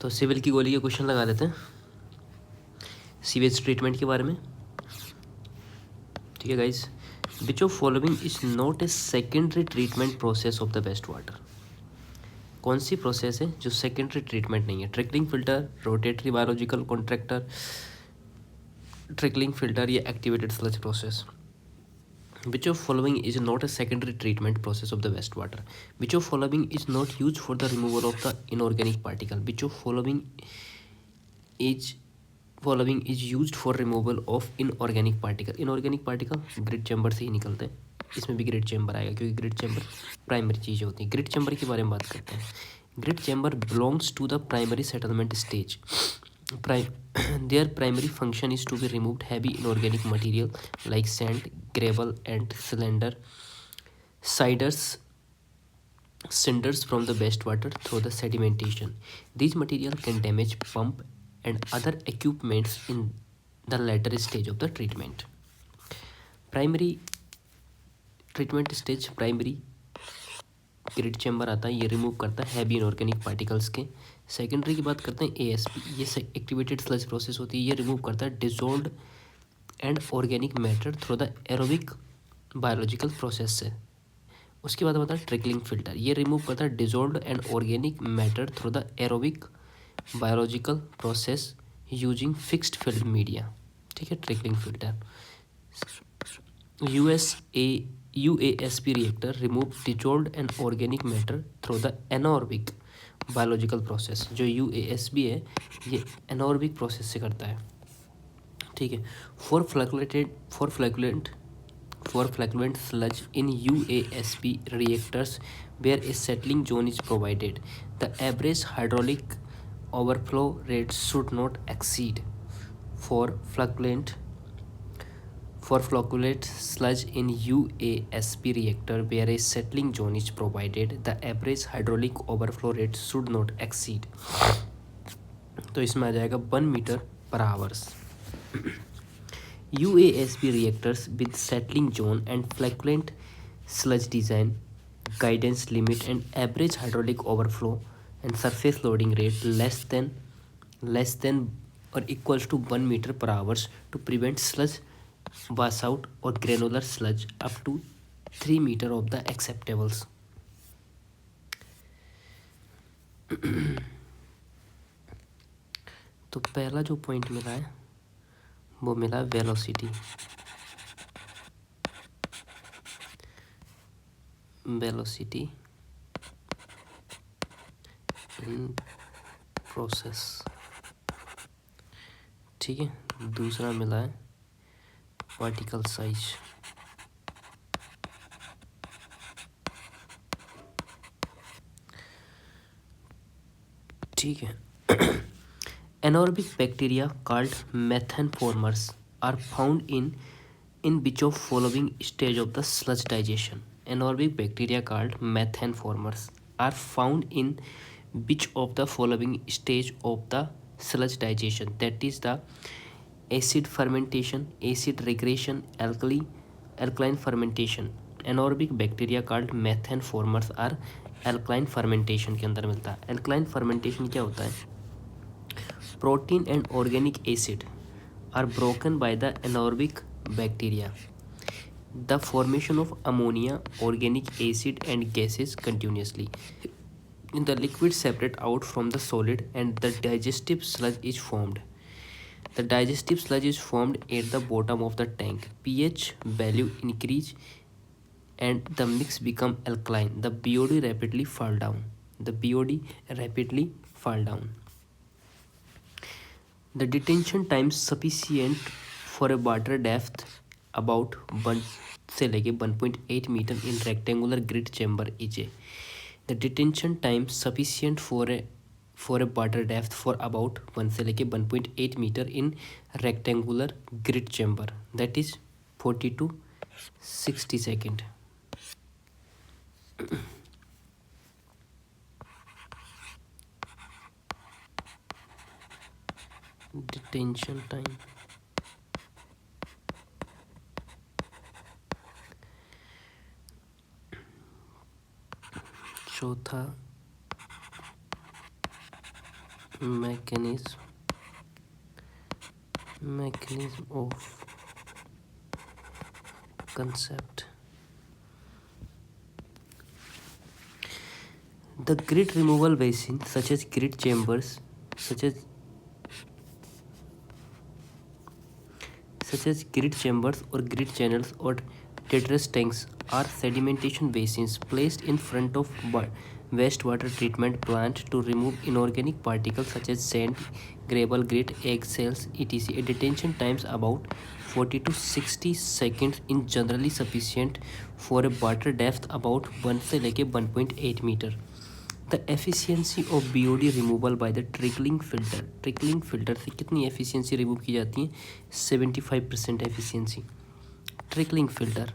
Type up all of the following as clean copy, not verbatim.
तो सिविल की गोली के क्वेश्चन लगा लेते हैं सीवेज ट्रीटमेंट के बारे में। ठीक है guys, which of following is not a secondary treatment process of the waste water. कौन सी प्रोसेस है जो सेकेंडरी ट्रीटमेंट नहीं है? Trickling filter, rotatory biological contractor, trickling filter या activated sludge process. Which of following is not a secondary treatment process of the wastewater? Which of following is not used for the removal of the inorganic particle? Which of following is used for removal of inorganic particle? Inorganic particle grid chamber से ही निकलते हैं, इसमें भी grid chamber आएगा क्योंकि grid chamber primary चीज़ होती है। Grid chamber के बारे में बात करते हैं। Grid chamber belongs to the primary settlement stage. Their primary function is to be removed heavy inorganic material like sand, gravel, and cinders from the wastewater through the sedimentation. These material can damage pump and other equipments in the later stage of the treatment. Primary treatment stage, primary grid chamber आता है, ये remove करता है heavy inorganic particles के। Secondary की बात करते हैं एएसपी, ये एक्टिवेटेड स्लज प्रोसेस होती है, ये रिमूव करता है dissolved and organic matter through the aerobic biological process से। उसके बाद आता है ट्रिकलिंग फिल्टर, ये रिमूव करता है dissolved and organic matter through the aerobic biological process using fixed film media. ठीक है, trickling filter. UASP reactor remove dissolved and organic matter through the anaerobic biological process। जो UASB है ये anaerobic process से करता है। ठीक है, for flocculent sludge in UASB reactors where a settling zone is provided, the average hydraulic overflow rate should not exceed for flocculent sludge in UASB reactor where a settling zone is provided, the average hydraulic overflow rate should not exceed। तो इसमें आ जाएगा 1 metre per hours. UASB reactors with settling zone and flocculent sludge design guidance limit and average hydraulic overflow and surface loading rate less than or equals to 1 meter per hours to prevent sludge wash out or granular sludge up to 3 meter of the acceptables। तो पहला जो point मिला है वो मिला velocity. In process. ठीक है, दूसरा मिला है पार्टिकल साइज। ठीक है, anaerobic bacteria called methanformers are found in which of following stage of the sludge digestion? Anaerobic bacteria called methanformers are found in which of the following stage of the sludge digestion? That is the acid fermentation, acid regression, alkaline fermentation। anaerobic bacteria called methanformers are alkaline fermentation के अंदर मिलता है। alkaline fermentation क्या होता है? Protein and organic acid are broken by the anaerobic bacteria. The formation of ammonia, organic acid and gases continuously. The liquid separate out from the solid and the digestive sludge is formed. The digestive sludge is formed at the bottom of the tank. pH value increase and the mix become alkaline. The BOD rapidly fall down. The detention time sufficient for a water depth about 1 से लेके 1.8 metre in rectangular grid chamber is a। The detention time sufficient for a water depth for about 1 से लेके 1.8 metre in rectangular grid chamber, that is 40 to 60 second. Detention time चौथा mechanism of concept. The grit removal basin, such as grit chambers, such as grit chambers or grit channels or tetras tanks, are sedimentation basins placed in front of wastewater treatment plant to remove inorganic particles such as sand, gravel, grit, egg cells, etc. A detention times about 40 to 60 seconds in generally sufficient for a water depth about 1 से लेके 1.8 metre. The efficiency of BOD removal by the trickling filter से कितनी efficiency remove की जाती है? 75% efficiency. Trickling filter.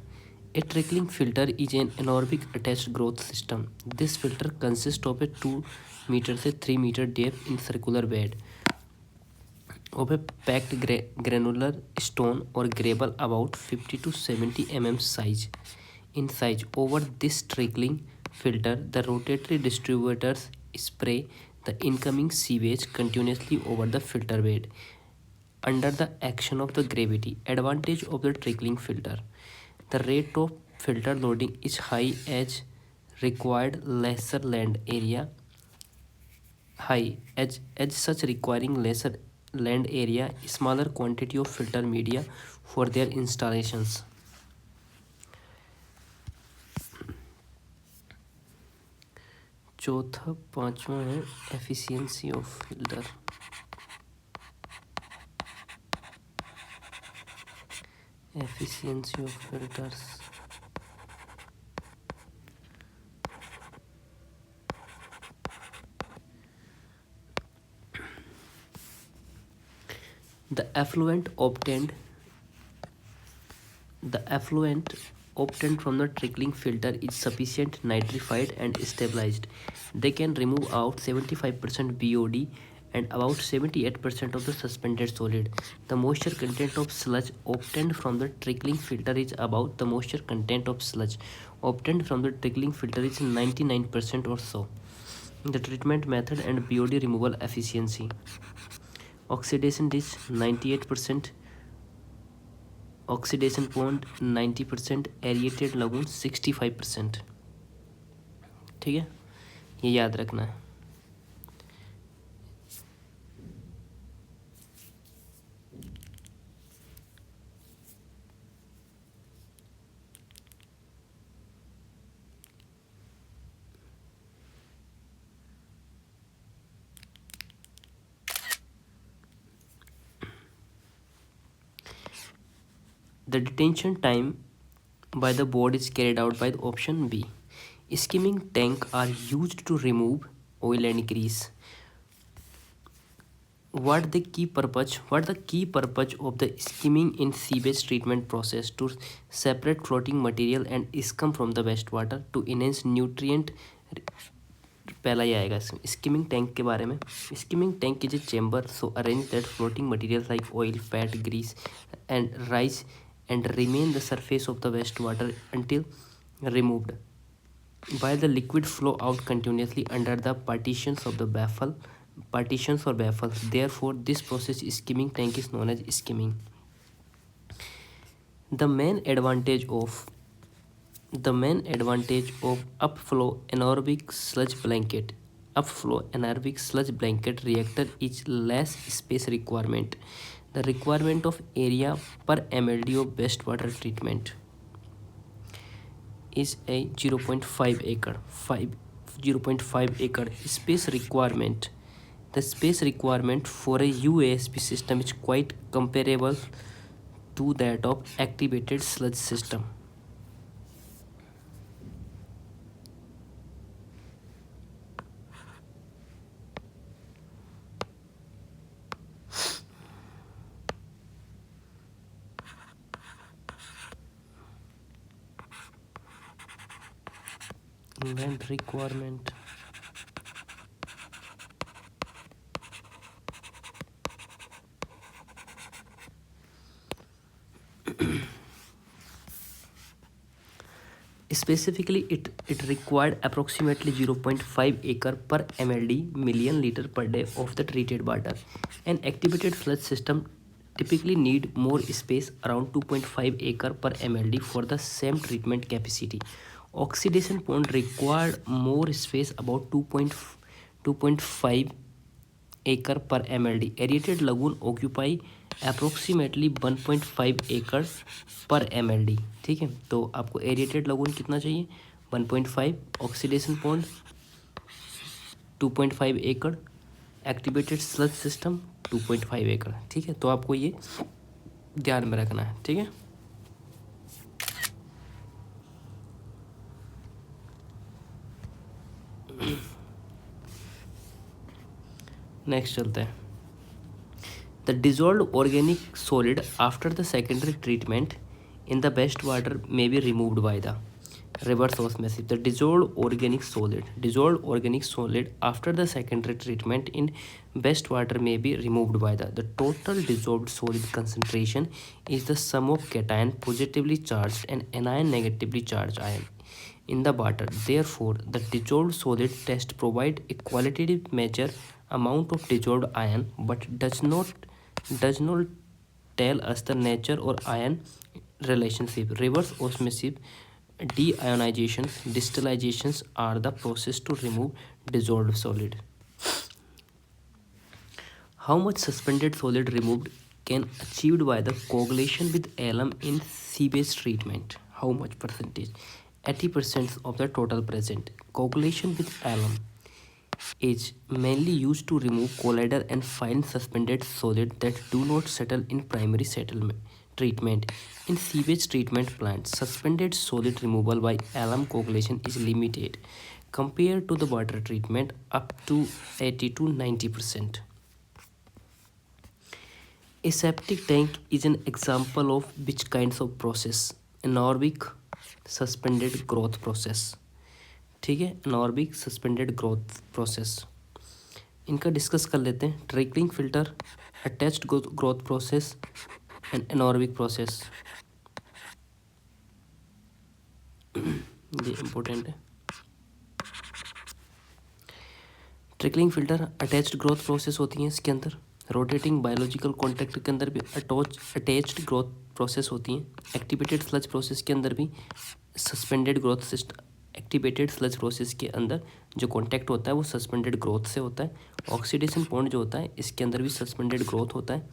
A trickling filter is an anaerobic attached growth system. This filter consist of a 2 metre से 3 metre depth in circular bed of a packed granular stone or gravel about 50 to 70 mm in size. Over this trickling filter, the rotatory distributors spray the incoming sewage continuously over the filter bed under the action of the gravity. Advantage of the trickling filter: the rate of filter loading is high as required lesser land area as such requiring lesser land area, smaller quantity of filter media for their installations. चौथा पांचवा है efficiency of filter. Efficiency of filters. The effluent obtained from the trickling filter is sufficient nitrified and stabilized. They can remove out 75% BOD and about 78% of the suspended solid. The moisture content of sludge obtained from the trickling filter is about the moisture content of sludge obtained from the trickling filter is 99% or so. The treatment method and BOD removal efficiency. Oxidation is 98%, oxidation pond 90%, aerated lagoon 65%. ठीक है, ये याद रखना है. The detention time by the board is carried out by the option B. Skimming tank are used to remove oil and grease. What the key purpose of the skimming in sewage treatment process? To separate floating material and scum from the wastewater to enhance nutrient. पहला ही आएगा skimming tank के बारे में. Skimming tank is a chamber so arrange that floating material like oil, fat, grease and rise and remain the surface of the wastewater until removed, while the liquid flow out continuously under the partitions or baffles. Therefore, this process skimming tank is known as skimming. The main advantage of upflow anaerobic sludge blanket reactor is less space requirement. The requirement of area per MLD of wastewater treatment is a 0.5 acre space requirement. The space requirement for a UASP system is quite comparable to that of activated sludge system. Land requirement. Specifically, it required approximately 0.5 acre per mld million liter per day of the treated water. An activated flush system typically need more space, around 2.5 acre per mld for the same treatment capacity. Oxidation pond required more space, about 2.5 acre per mld. Aerated lagoon occupy approximately 1.5 एकड़ पर mld. ठीक है, तो आपको aerated lagoon कितना चाहिए, 1.5, oxidation pond 2.5 एकड़, activated sludge system 2.5 एकड़. ठीक है, तो आपको ये ध्यान में रखना है. ठीक है, नेक्स्ट चलते हैं. The dissolved organic solid after the secondary treatment in the wastewater may be removed by the reverse osmosis. The dissolved organic solid after the secondary treatment in wastewater may be removed by the total dissolved solid concentration is the sum of cation positively charged and anion negatively charged ion in the water. Therefore, the dissolved solid test provide a qualitative measure amount of dissolved ion, but does not tell us the nature or ion relationship. Reverse osmosis, deionization, distillations are the process to remove dissolved solid. How much suspended solid removed can achieved by the coagulation with alum in sewage treatment? How much percentage? 80% of the total present. Coagulation with alum is mainly used to remove colloidal and fine suspended solid that do not settle in primary settlement treatment. In sewage treatment plants, suspended solid removal by alum coagulation is limited compared to the water treatment, up to 80 to 90%. A septic tank is an example of which kinds of process? Anaerobic suspended growth process. ठीक है, anaerobic suspended growth process, इनका discuss कर लेते हैं. Trickling filter, attached growth process and anaerobic process. ये important है. Trickling filter attached growth process होती है इसके अंदर. रोटेटिंग बायोलॉजिकल कॉन्टैक्ट के अंदर भी अटैच्ड ग्रोथ प्रोसेस होती हैं. एक्टिवेटेड स्लज प्रोसेस के अंदर भी suspended growth system, activated sludge process के अंदर जो कॉन्टैक्ट होता है वो सस्पेंडेड ग्रोथ से होता है. ऑक्सीडेशन पॉइंट जो होता है इसके अंदर भी सस्पेंडेड ग्रोथ होता है.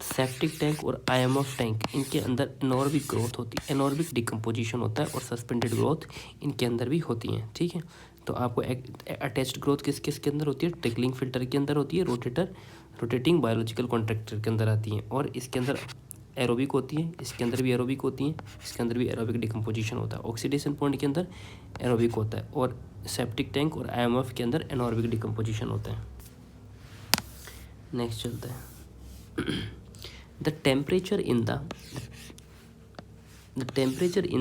सेप्टिक टैंक और आईएमएफ टैंक, इनके अंदर एनॉर्बिक ग्रोथ होती है, एनॉर्बिक डिकम्पोजिशन होता है और सस्पेंडेड ग्रोथ इनके अंदर भी होती हैं. ठीक है, तो आपको अटैच्ड ग्रोथ किस किस के अंदर होती है? ट्रिकलिंग फिल्टर के अंदर होती है, रोटेटिंग बायोलॉजिकल कॉन्ट्रैक्टर के अंदर आती हैं, और इसके अंदर एरोबिक होती है, इसके अंदर भी एरोबिक होती हैं, इसके अंदर भी एरोबिक डिकम्पोजिशन होता है. ऑक्सीडेशन पॉइंट के अंदर एरोबिक होता है और सेप्टिक टैंक और आईएमएफ के अंदर एनॉर्बिक डिकम्पोजिशन होता है. नेक्स्ट चलता है. The temperature in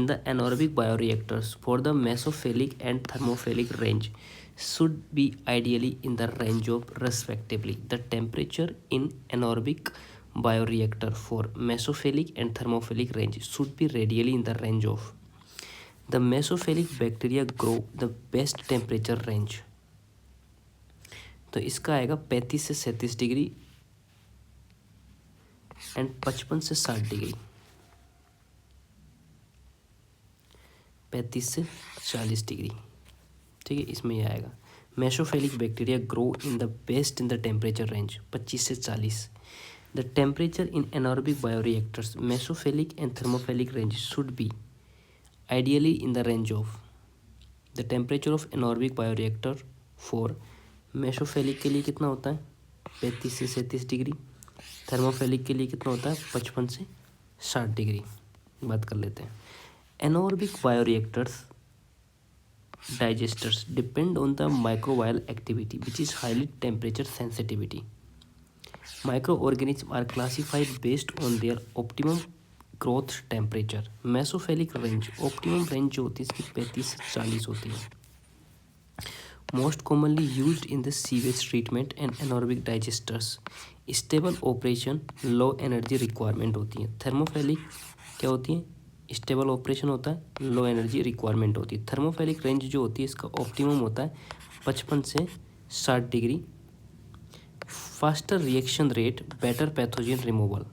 the anaerobic bioreactors for the mesophilic and thermophilic range should be ideally in the range of respectively. The temperature in anaerobic bioreactor for mesophilic and thermophilic range should be radially in the range of. The mesophilic bacteria grow the best temperature range. तो इसका आएगा 35 से 37 degree and 55 से 60 degree, 35 से 40 degree. ठीक है, इसमें यह आएगा. Mesophilic bacteria grow in the best in the temperature range 25 से 40. The temperature in anaerobic bioreactors mesophilic and thermophilic range should be ideally in the range of. The temperature of anaerobic bioreactor for mesophilic के लिए कितना होता है? 35 से 37 degree. Thermophilic के लिए कितना होता है? 55 से 60 डिग्री. बात कर लेते हैं. एनॉर्बिक bioreactors digesters depend on the microbial activity which is highly temperature sensitivity. Microorganisms are classified based on their optimum growth temperature. Mesophilic range, optimum range जो होती है इसकी 35 से 40 होती है. Most commonly used in the sewage treatment and anaerobic digesters. Stable operation, low energy requirement होती है. Thermophilic क्या होती है? स्टेबल ऑपरेशन होता है, लो एनर्जी रिक्वायरमेंट होती है। थर्मोफिलिक रेंज जो होती है इसका ऑप्टिमम होता है 55 से 60 degree. Faster reaction rate, better pathogen removal.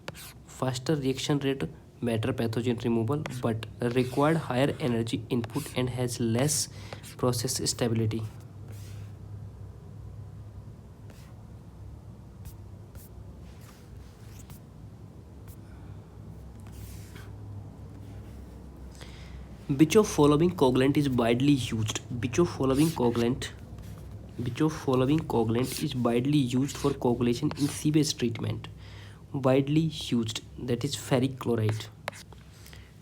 Faster reaction rate, better pathogen removal, but required higher energy input and has less process stability. Which of following coagulant is widely used? Which of following coagulant is widely used for coagulation in sewage treatment? Widely used, that is ferric chloride.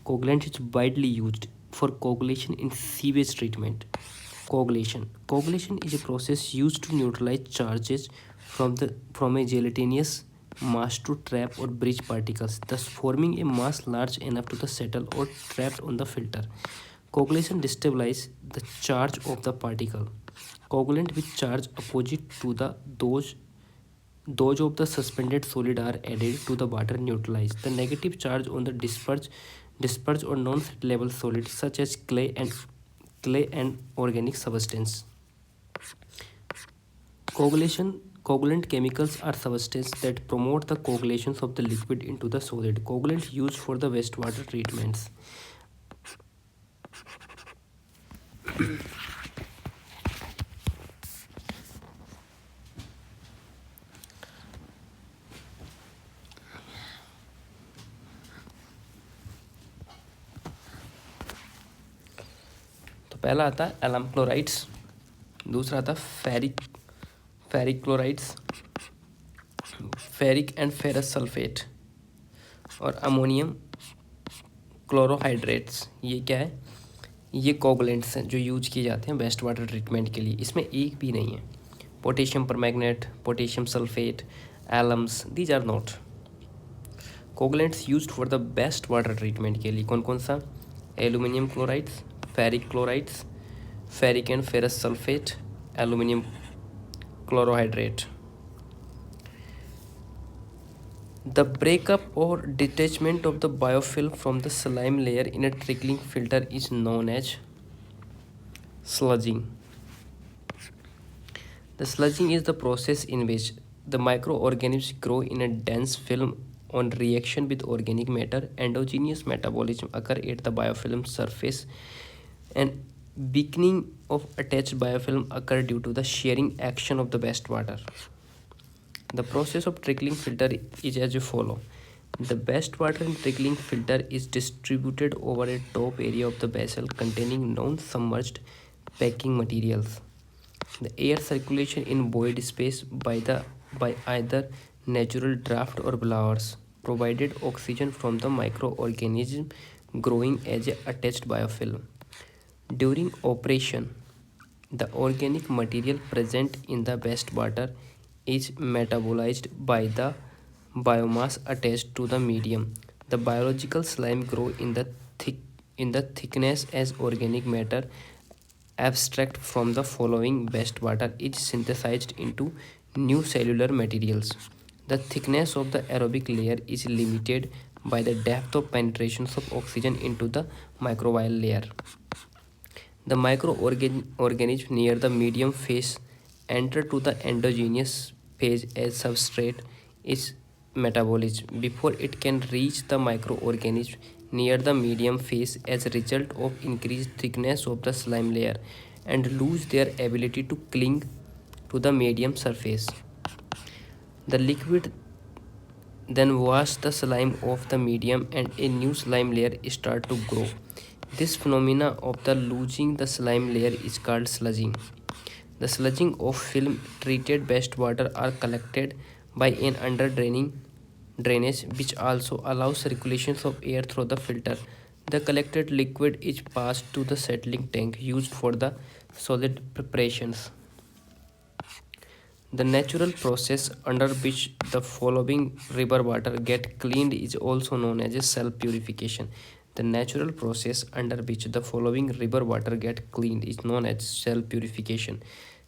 Coagulant is widely used for coagulation in sewage treatment. Coagulation is a process used to neutralize charges from a gelatinous mass to trap or bridge particles, thus forming a mass large enough to settle or trapped on the filter. Coagulation destabilizes the charge of the particle. Coagulant with charge opposite to those of the suspended solid are added to the water neutralize the negative charge on the dispersed or non-level solids such as clay and organic substance. Coagulant chemicals are substances that promote the coagulation of the liquid into the solid. Coagulant used for the wastewater treatments. तो पहला आता है alum chlorides, दूसरा आता है ferric chlorides, ferric and ferrous sulphate, और ammonium क्लोरोहाइड्रेट्स। ये क्या है? ये कोगुलेंट्स हैं जो यूज किए जाते हैं वेस्ट वाटर ट्रीटमेंट के लिए। इसमें एक भी नहीं है। Potassium permanganate, potassium sulphate, alums, these are not coagulants used for the best water treatment के लिए। कौन कौन सा? Aluminium chlorides, ferric chlorides, ferric and ferrous sulphate, aluminium chlorohydrate. The breakup or detachment of the biofilm from the slime layer in a trickling filter is known as sludging. The sludging is the process in which the microorganisms grow in a dense film on reaction with organic matter. Endogenous metabolism occur at the biofilm surface, and weakening of attached biofilm occur due to the shearing action of the wastewater. The process of trickling filter is as follow. The wastewater in trickling filter is distributed over a top area of the vessel containing non-submerged packing materials. The air circulation in void space by either natural draft or blowers provided oxygen from the microorganism growing as a attached biofilm. During operation, the organic material present in the wastewater is metabolized by the biomass attached to the medium. The biological slime grow in the thickness as organic matter abstract from the following wastewater is synthesized into new cellular materials. The thickness of the aerobic layer is limited by the depth of penetration of oxygen into the microbial layer. The microorganism near the medium phase enter to the endogenous phase as substrate is metabolism before it can reach the microorganism near the medium phase as a result of increased thickness of the slime layer and lose their ability to cling to the medium surface. The liquid then wash the slime off the medium and a new slime layer start to grow. This phenomena of the losing the slime layer is called sludging. The sludging of film treated wastewater are collected by an drainage which also allows circulation of air through the filter. The collected liquid is passed to the settling tank used for the solid preparations. The natural process under which the following river water get cleaned is also known as a self-purification. The natural process under which the following river water get cleaned is known as self-purification.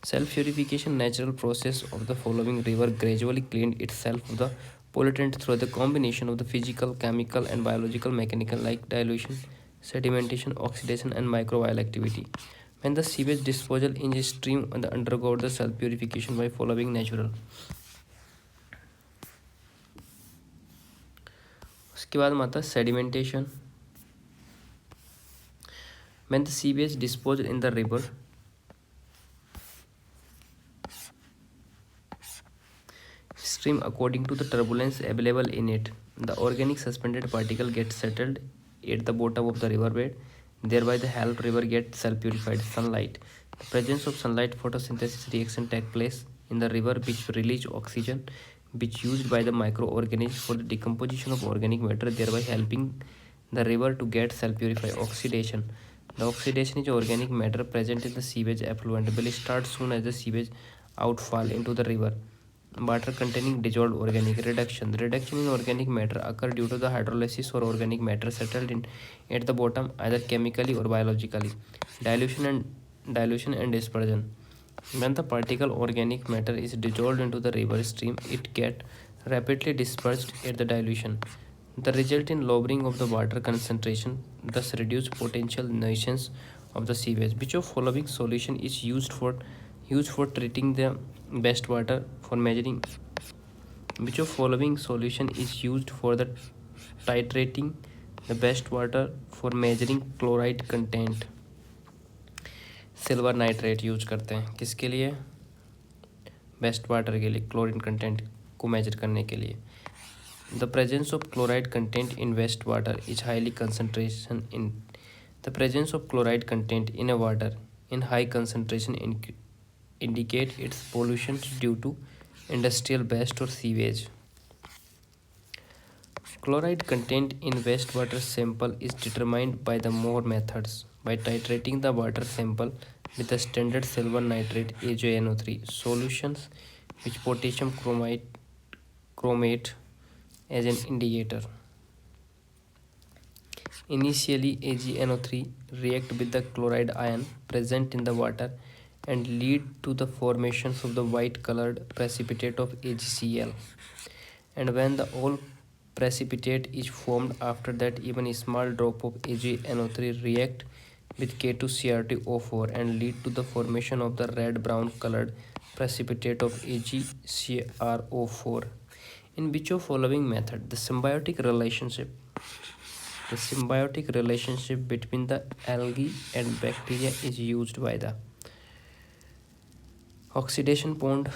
Self-purification natural process of the following river gradually cleaned itself of the pollutant through the combination of the physical, chemical, and biological mechanical like dilution, sedimentation, oxidation, and microbial activity. When the sewage disposal in a stream undergo the self purification by following natural. उसके बाद आता है sedimentation. When the sewage disposed in the river stream according to the turbulence available in it, the organic suspended particle gets settled at the bottom of the river bed, thereby the help river get self-purified. Sunlight. The presence of sunlight photosynthesis reaction take place in the river which release oxygen which used by the microorganisms for the decomposition of organic matter, thereby helping the river to get self-purified. Oxidation. The oxidation is organic matter present in the sewage effluent will start soon as the sewage outfall into the river. Water containing dissolved organic. Reduction. The reduction in organic matter occur due to the hydrolysis or organic matter settled in at the bottom either chemically or biologically. Dilution and dispersion. When the particle organic matter is dissolved into the river stream, it get rapidly dispersed at the dilution. The result in lowering of the water concentration, thus reduce potential nuisance of the sewage. Which of following solution is used for treating the best water for measuring? Which of following solution is used for the titrating the best water for measuring chloride content? Silver nitrate use करते हैं किसके लिए? Best water के लिए, chlorine content को major करने के लिए. The presence of chloride content in waste water is highly concentration in the presence of chloride content in a water in high concentration indicate its pollution due to industrial waste or sewage. Chloride content in wastewater sample is determined by the more methods. By titrating the water sample with the standard silver nitrate AgNO3 solutions with potassium chromate as an indicator. Initially, AgNO3 react with the chloride ion present in the water and lead to the formation of the white colored precipitate of AgCl. And when the whole precipitate is formed, after that even a small drop of AgNO3 react with K2CrTO4 and lead to the formation of the red brown colored precipitate of AgCrO4. In which of following method the symbiotic relationship between the algae and bacteria is used by the oxidation bond.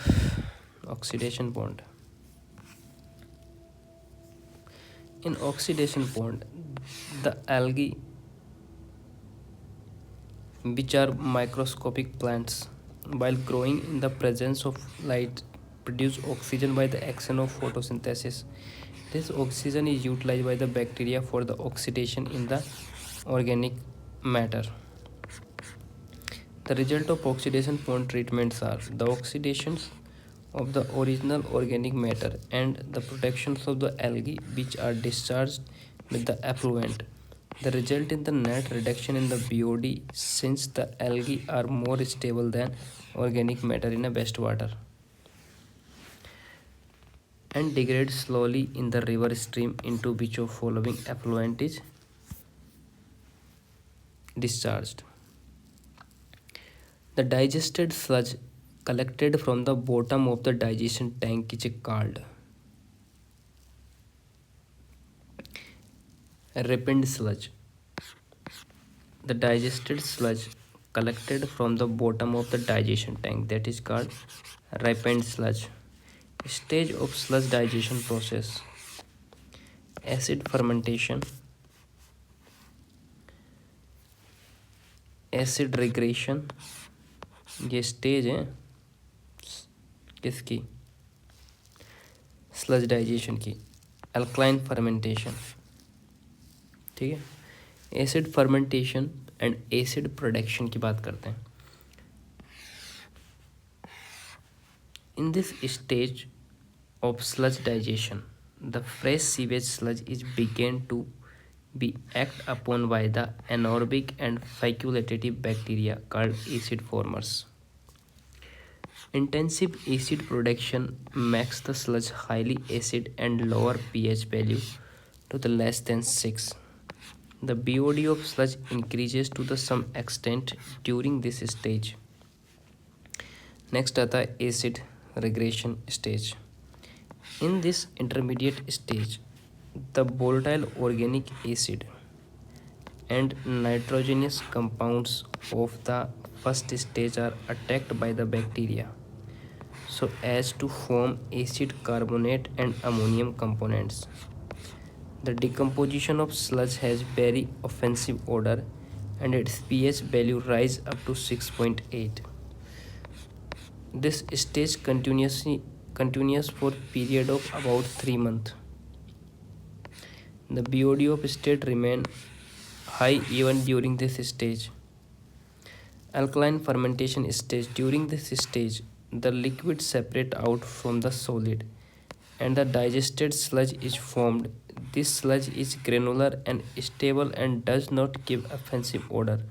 In oxidation bond, the algae, which are microscopic plants, while growing in the presence of light, produce oxygen by the action of photosynthesis. This oxygen is utilized by the bacteria for the oxidation in the organic matter. The result of oxidation bond treatments are the oxidations of the original organic matter and the protections of the algae which are discharged with the effluent. The result in the net reduction in the BOD since the algae are more stable than organic matter in a wastewater and degrade slowly in the river stream into which of following effluent is discharged. The digested sludge collected from the bottom of the digestion tank is called ripened sludge. The digested sludge collected from the bottom of the digestion tank, that is called ripened sludge. Stage of sludge digestion process: acid fermentation, acid regression, ये stage है किसकी? Sludge digestion की. Alkaline fermentation, ठीक है. Acid fermentation and acid production की बात करते हैं. In this stage of sludge digestion, the fresh sewage sludge is began to be acted upon by the anaerobic and facultative bacteria called acid formers. Intensive acid production makes the sludge highly acid and lower pH value to the less than 6. The BOD of sludge increases to the some extent during this stage. Next आता है acid regression stage. In this intermediate stage, the volatile organic acid and nitrogenous compounds of the first stage are attacked by the bacteria so as to form acid carbonate and ammonium components. The decomposition of sludge has very offensive odor and its pH value rise up to 6.8. This stage continues for period of about 3 months. The BOD of state remain high even during this stage. Alkaline fermentation stage. During this stage, the liquid separate out from the solid and the digested sludge is formed. This sludge is granular and stable and does not give offensive odor.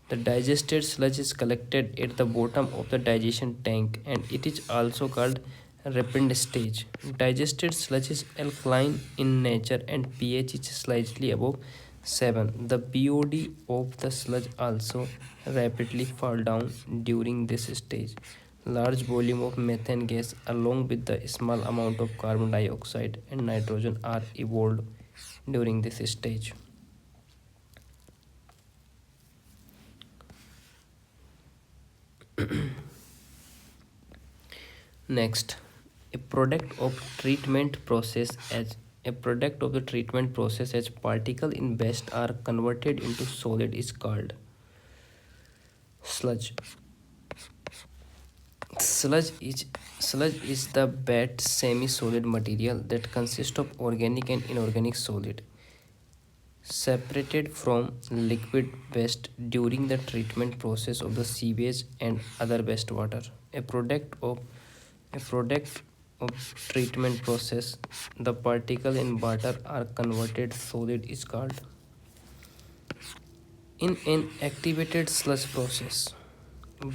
The digested sludge is collected at the bottom of the digestion tank and it is also called rapid stage. Digested sludge is alkaline in nature and pH is slightly above 7. The BOD of the sludge also rapidly fall down during this stage. Large volume of methane gas along with the small amount of carbon dioxide and nitrogen are evolved during this stage. Next, a product of treatment process as particle in waste are converted into solid is called sludge. Sludge is the wet semi-solid material that consists of organic and inorganic solid separated from liquid waste during the treatment process of the sewage and other wastewater. A product of treatment process, the particle in water are converted solid is called. In an activated sludge process,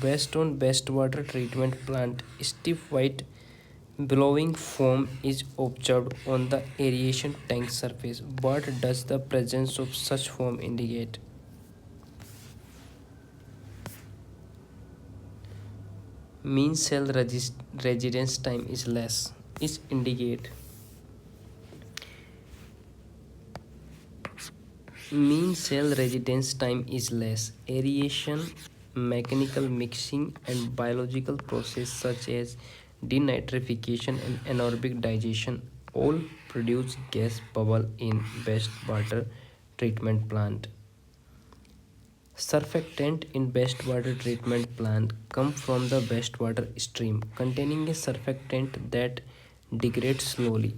based on wastewater treatment plant, stiff white blowing foam is observed on the aeration tank surface. What does the presence of such foam indicate? Mean cell residence time is less. Is indicate mean cell residence time is less. Aeration, mechanical mixing, and biological process such as denitrification and anaerobic digestion all produce gas bubble in wastewater treatment plant. Surfactant in wastewater treatment plant come from the wastewater stream containing a surfactant that degrades slowly.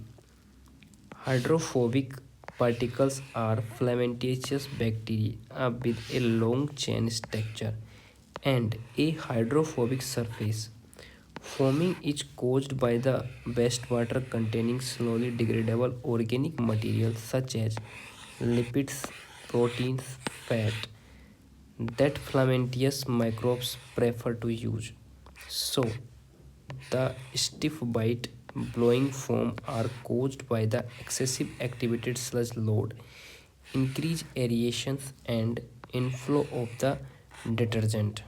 Hydrophobic particles are filamentous bacteria with a long chain structure and a hydrophobic surface. Foaming is caused by the wastewater containing slowly degradable organic materials such as lipids, proteins, fat that filamentous microbes prefer to use. So, the stiff bite blowing foam are caused by the excessive activated sludge load, increased aerations and inflow of the detergent.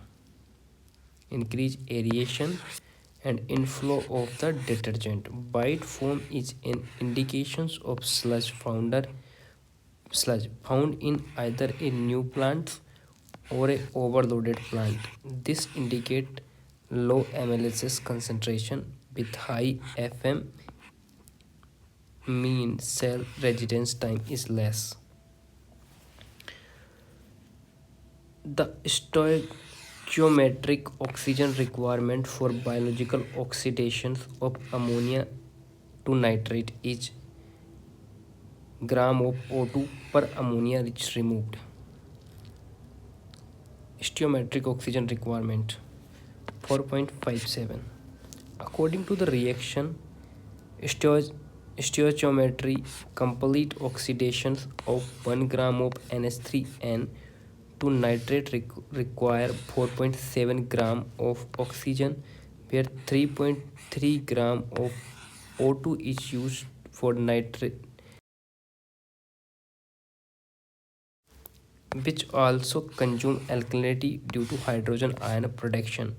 Increased aeration and inflow of the detergent. Bite foam is an indication of sludge found in either a new plant or a overloaded plant. This indicate low MLSS concentration with high FM. Mean cell residence time is less. The stoichiometric oxygen requirement for biological oxidation of ammonia to nitrate is gram of O2 per ammonia is removed. Stoichiometric oxygen requirement 4.57. According to the reaction stoichiometry, complete oxidation of 1 gram of NH3N to nitrate require 4.7 gram of oxygen where 3.3 gram of O2 is used for nitrate, which also consume alkalinity due to hydrogen ion production.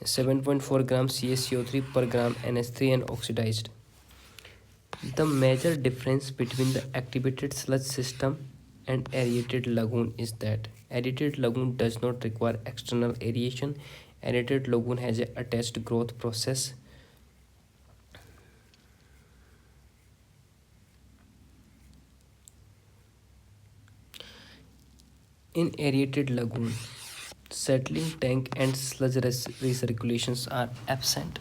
7.4 gram CaCO3 per gram NH3 and oxidized. The major difference between the activated sludge system and aerated lagoon is that aerated lagoon does not require external aeration. Aerated lagoon has a attached growth process. In aerated lagoon, settling tank and sludge recirculations are absent.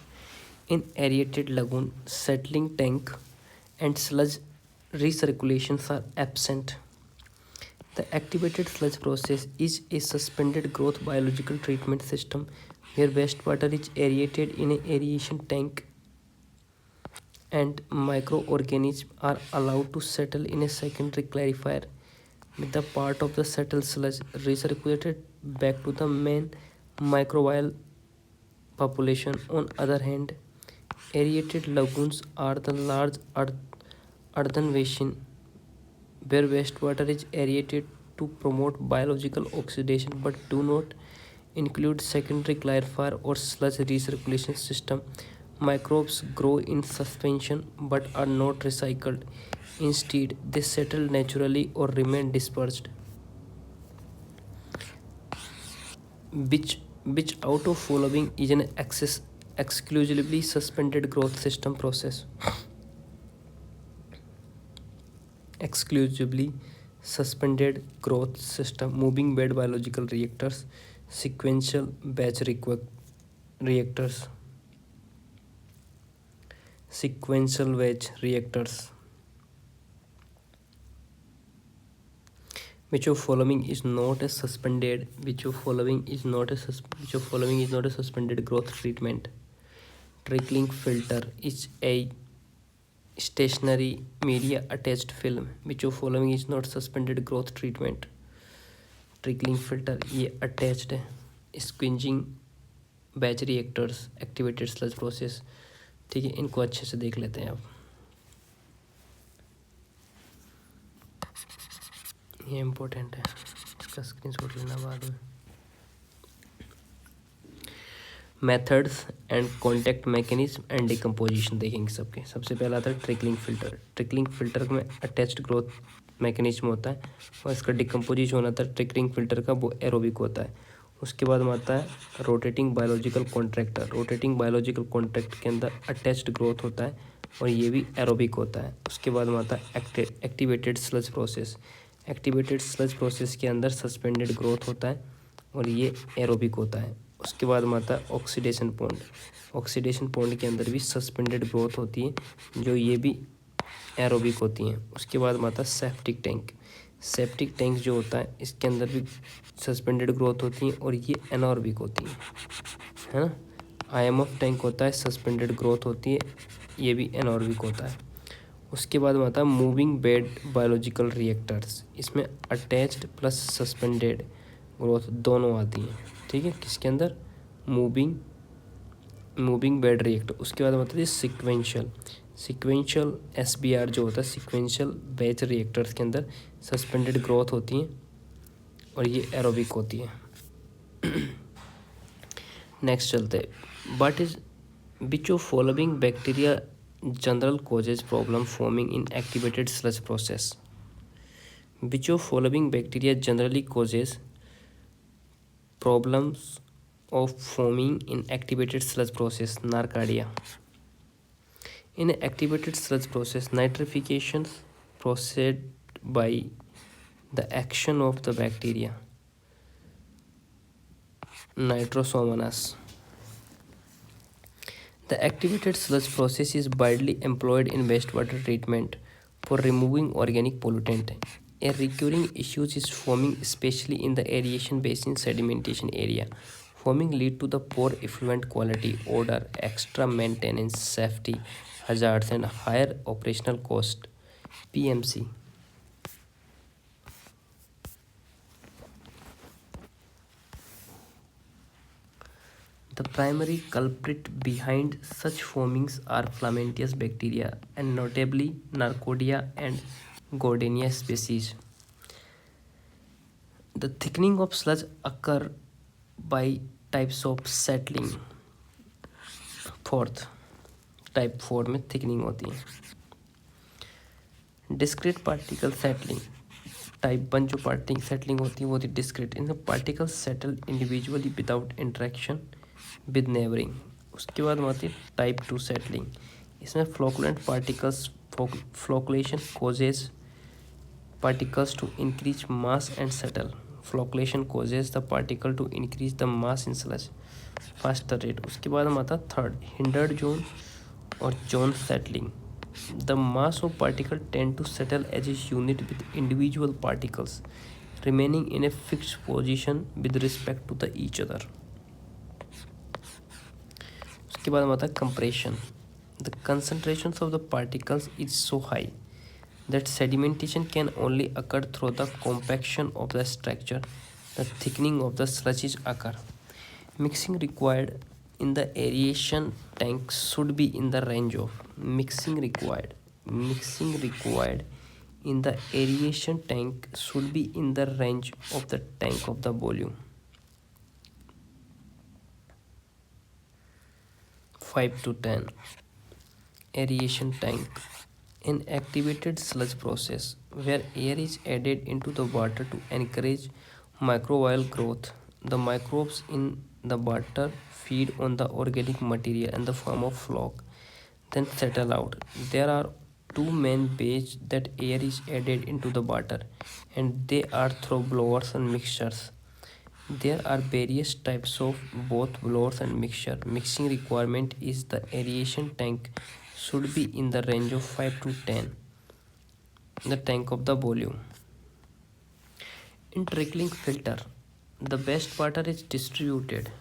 In aerated lagoon, settling tank and sludge recirculations are absent. The activated sludge process is a suspended growth biological treatment system where wastewater is aerated in an aeration tank and microorganisms are allowed to settle in a secondary clarifier with the part of the settled sludge recirculated back to the main microbial population. On other hand, aerated lagoons are the large earthen basin where wastewater is aerated to promote biological oxidation but do not include secondary clarifier or sludge recirculation system. Microbes grow in suspension but are not recycled. Instead, they settle naturally or remain dispersed, which out of following is an exclusively suspended growth system process. Exclusively suspended growth system, moving bed biological reactors, sequential batch reactors, sequential batch reactors. Which of following is not a suspended? Which of following is not a suspended growth treatment? Trickling filter is a stationary media attached film. Which of following is not suspended growth treatment? Trickling filter ये attached है. Scavenging batch reactors, activated sludge process. ठीक है, इनको अच्छे से देख लेते हैं अब. ये इम्पोर्टेंट है, इसका स्क्रीनशॉट लेना बाद में. Methods and contact mechanism and decomposition देखेंगे सबके. सबसे पहला आता है ट्रिकलिंग फिल्टर. ट्रिकलिंग फिल्टर में अटैच्ड ग्रोथ मैकेनिज्म होता है और इसका डिकम्पोजिशन होना था ट्रिकलिंग फिल्टर का, वो एरोबिक होता है. उसके बाद में आता है rotating biological contractor. Rotating biological contract के अंदर अटैच्ड ग्रोथ होता है और ये भी एरोबिक होता है. उसके बाद में आता है activated sludge process. Activated sludge process के अंदर सस्पेंडेड ग्रोथ होता है और ये एरोबिक होता है. उसके बाद में आता है ऑक्सीडेशन पॉन्ड. ऑक्सीडेशन पॉन्ड के अंदर भी सस्पेंडेड ग्रोथ होती है जो ये भी एरोबिक होती हैं. उसके बाद में आता है सेप्टिक टैंक. सेप्टिक टैंक जो होता है इसके अंदर भी सस्पेंडेड ग्रोथ होती हैं और ये एनॉर्बिक होती हैं, है ना. आईएमएफ टैंक होता है, सस्पेंडेड ग्रोथ होती है, ये भी एनॉर्बिक होता है. उसके बाद में आता है मूविंग बेड बायोलॉजिकल रिएक्टर्स. इसमें अटैच्ड प्लस सस्पेंडेड ग्रोथ दोनों आती हैं. ठीक है, किसके अंदर? Moving bed reactor. उसके बाद बताते हैं सिक्वेंशियल एसबीआर जो होता है, सिक्वेंशियल बैच रिएक्टर्स के अंदर सस्पेंडेड ग्रोथ होती हैं और ये एरोबिक होती है. नेक्स्ट चलते हैं. But is which of following bacteria general causes problem forming in activated sludge process? Which of following bacteria generally causes problems of forming in activated sludge process? Narcardia. In activated sludge process, nitrification proceed by the action of the bacteria Nitrosomonas. The activated sludge process is widely employed in wastewater treatment for removing organic pollutant. A recurring issue is foaming, especially in the aeration basin sedimentation area. Foaming leads to the poor effluent quality, odor, extra maintenance, safety hazards, and higher operational cost. PMC. The primary culprit behind such foamings are Flamantius bacteria and notably Narcodia and Gordenia species. The thickening of sludge occur by types of settling. Fourth type 4 में thickening होती है. Discrete particle settling. Type 1 जो particle settling होती है वो होती है discrete. In the particle settle individually without interaction with neighbouring. उसके बाद में आती है टाइप 2 सेटलिंग. इसमें flocculent particles flocculation causes particles to increase mass and settle. Flocculation causes the particle to increase the mass in sludge faster rate. उसके बाद हम आता थर्ड hindered zone और zone settling. The mass of particle tend to settle as a unit with individual particles remaining in a fixed position with respect to the each other. उसके बाद हम आता compression. The concentrations of the particles is so high that sedimentation can only occur through the compaction of the structure. The thickening of the sludges occur. Mixing required in the aeration tank should be in the range of mixing required in the aeration tank should be in the range of the tank of the volume. 5 to 10. Aeration tank. An activated sludge process where air is added into the water to encourage microbial growth. The microbes in the water feed on the organic material in the form of floc, then settle out. There are two main ways that air is added into the water, and they are through blowers and mixtures. There are various types of both blowers and mixture. Mixing requirement is the aeration tank should be in the range of 5 to 10 the tank of the volume. In trickling filter, the best water is distributed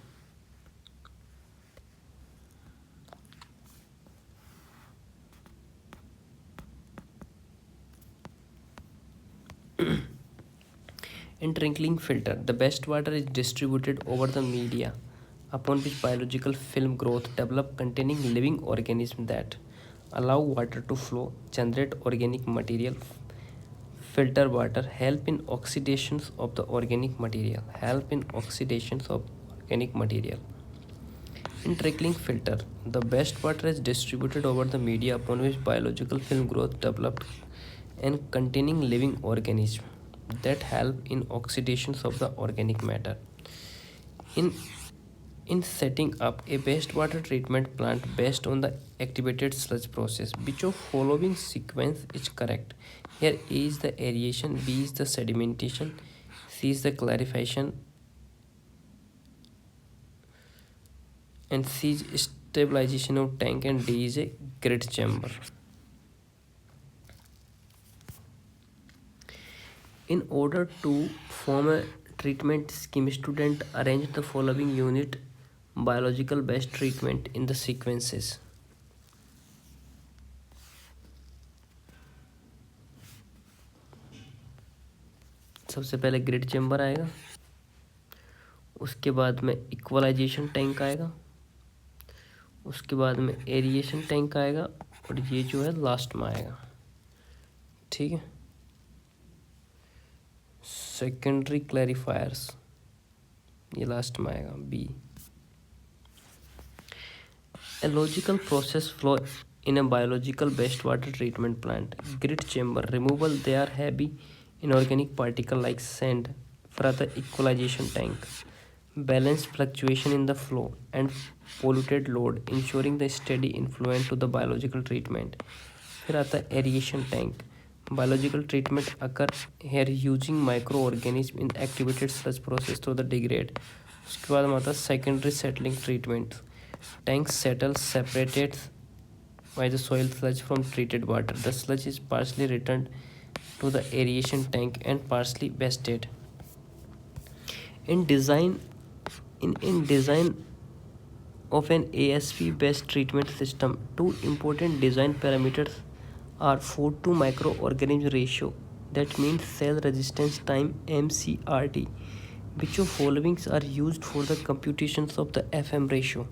over the media upon which biological film growth develop containing living organisms that allow water to flow, generate organic material. Filter water help in oxidations of the organic material. In trickling filter, the best water is distributed over the media upon which biological film growth developed and containing living organisms that help in oxidations of the organic matter. In setting up a wastewater treatment plant based on the activated sludge process, which of following sequence is correct? Here A is the aeration, B is the sedimentation, C is the clarification, and C is stabilization of tank, and D is a grit chamber. In order to form a treatment scheme, student arrange the following unit biological based treatment in the sequences. सबसे पहले grid chamber आएगा, उसके बाद में equalisation tank आएगा, उसके बाद में एरिएशन टैंक आएगा, और ये जो है लास्ट में आएगा. ठीक है. सेकेंडरी क्लैरिफायर्स ये लास्ट में आएगा B. A logical process flow in a biological wastewater treatment plant. Grit chamber removal. They are heavy inorganic particle like sand for the equalization tank. Balance fluctuation in the flow and polluted load, ensuring the steady influence to the biological treatment. फिर आता है aeration tank. Biological treatment occur here using microorganisms in activated sludge process to the degrade. उसके बाद में आता है secondary settling treatment. Tank settles separated by the soil sludge from treated water. The sludge is partially returned to the aeration tank and partially wasted. In design of an ASP based treatment system, two important design parameters are 4 to microorganism ratio, that means cell resistance time, MCRT, Which of followings are used for the computations of the FM ratio?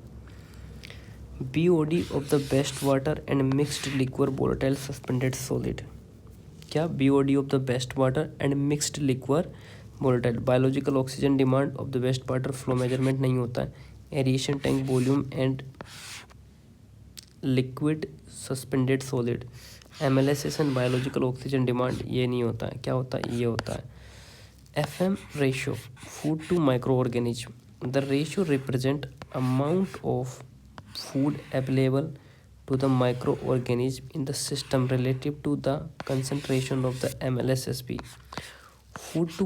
BOD of the best water and mixed liquor volatile suspended solid. क्या BOD of the best water and mixed liquor volatile biological oxygen demand of the best water flow measurement नहीं होता है. Aeration tank volume and liquid suspended solid. MLS and biological oxygen demand ये नहीं होता है. क्या होता है? ये होता है. FM ratio food to microorganism. The ratio represent amount of food available to the microorganism in the system relative to the concentration of the MLSSP. Food to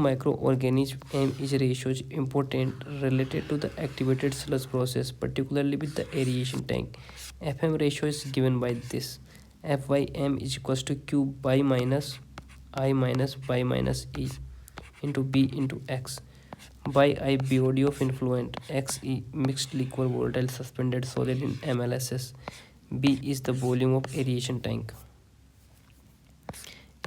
microorganism M is ratio is important related to the activated sludge process, particularly with the aeration tank. FM ratio is given by this. FYM is equals to Q by minus I minus by minus E into B into X by I BOD of influent, XE mixed liquid volatile suspended solid in MLSS, B is the volume of aeration tank.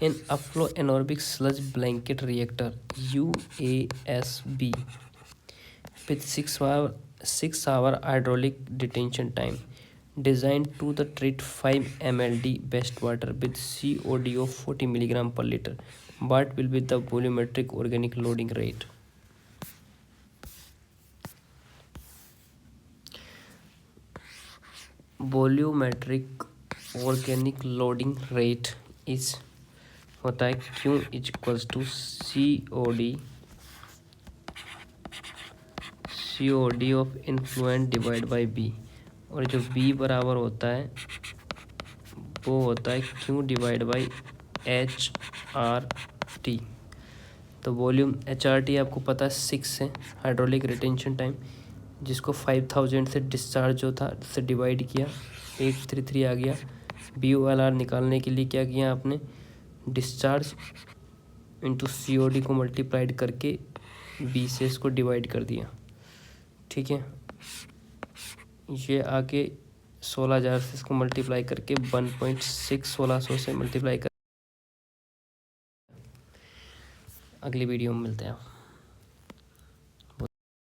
An upflow anaerobic sludge blanket reactor UASB with 6 hour hydraulic detention time, designed to the treat 5 mld best water with COD of 40 mg per liter. What will be the volumetric organic loading rate? Volumetric organic loading rate is होता है Q is equals to COD of influent divide by B, और जो B बराबर होता है वो होता है Q डिवाइड बाई HRT. तो वॉल्यूम HRT आपको पता है 6 है, हाइड्रोलिक रिटेंशन टाइम, जिसको 5000 से डिस्चार्ज जो था उससे डिवाइड किया, 833 आ गया. BOLR निकालने के लिए क्या किया आपने, डिस्चार्ज इंटू COD को मल्टीप्लाइड करके B से इसको डिवाइड कर दिया. ठीक है, ये आके 16000 से इसको मल्टीप्लाई करके 1.6 1600 से मल्टीप्लाई कर. अगली वीडियो में मिलते हैं.